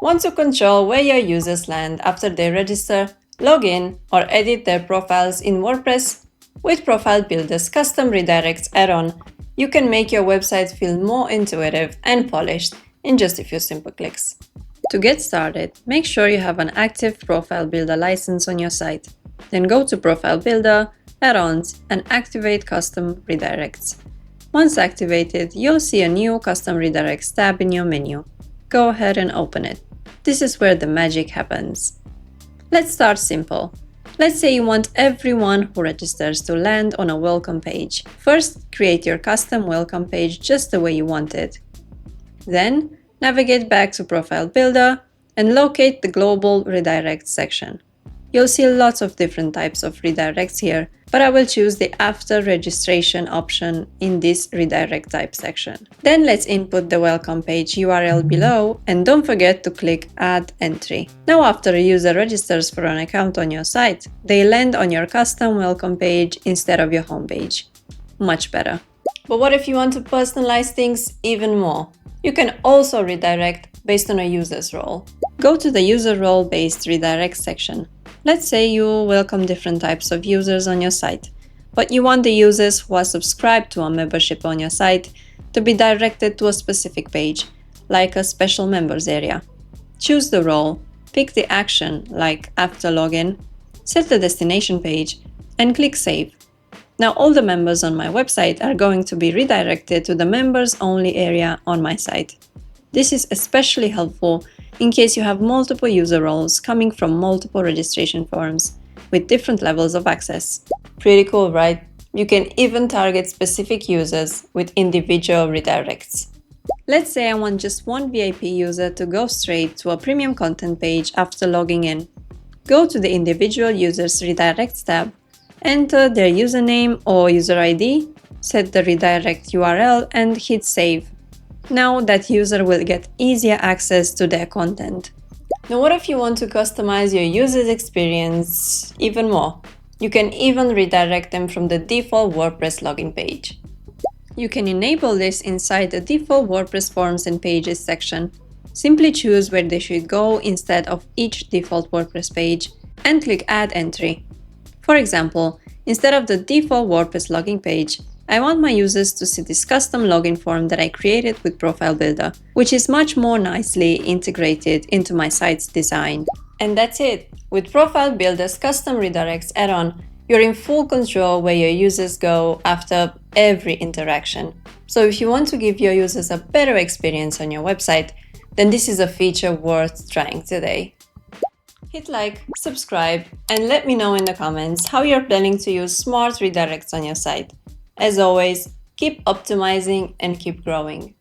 Want to control where your users land after they register, log in, or edit their profiles in WordPress? With Profile Builder's Custom Redirects add-on, you can make your website feel more intuitive and polished in just a few simple clicks. To get started, make sure you have an active Profile Builder license on your site. Then go to Profile Builder, Add-ons, and activate Custom Redirects. Once activated, you'll see a new Custom Redirects tab in your menu. Go ahead and open it. This is where the magic happens. Let's start simple. Let's say you want everyone who registers to land on a welcome page. First, create your custom welcome page just the way you want it. Then, navigate back to Profile Builder and locate the Global Redirects section. You'll see lots of different types of redirects here, but I will choose the after registration option in this redirect type section. Then let's input the welcome page URL below and don't forget to click Add Entry. Now after a user registers for an account on your site, they land on your custom welcome page instead of your home page. Much better. But what if you want to personalize things even more? You can also redirect based on a user's role. Go to the user role-based redirect section. Let's say you welcome different types of users on your site, but you want the users who are subscribed to a membership on your site to be directed to a specific page, like a special members area. Choose the role, pick the action, like after login, set the destination page, and click Save. Now all the members on my website are going to be redirected to the members only area on my site. This is especially helpful in case you have multiple user roles coming from multiple registration forms with different levels of access. Pretty cool, right? You can even target specific users with individual redirects. Let's say I want just one VIP user to go straight to a premium content page after logging in. Go to the individual users redirects tab, enter their username or user ID, set the redirect URL and hit save. Now that user will get easier access to their content. Now what if you want to customize your user's experience even more? You can even redirect them from the default WordPress login page. You can enable this inside the default WordPress forms and pages section. Simply choose where they should go instead of each default WordPress page and click Add Entry. For example, instead of the default WordPress login page, I want my users to see this custom login form that I created with Profile Builder, which is much more nicely integrated into my site's design. And that's it! With Profile Builder's Custom Redirects add-on, you're in full control where your users go after every interaction. So if you want to give your users a better experience on your website, then this is a feature worth trying today. Hit like, subscribe, and let me know in the comments how you're planning to use smart redirects on your site. As always, keep optimizing and keep growing.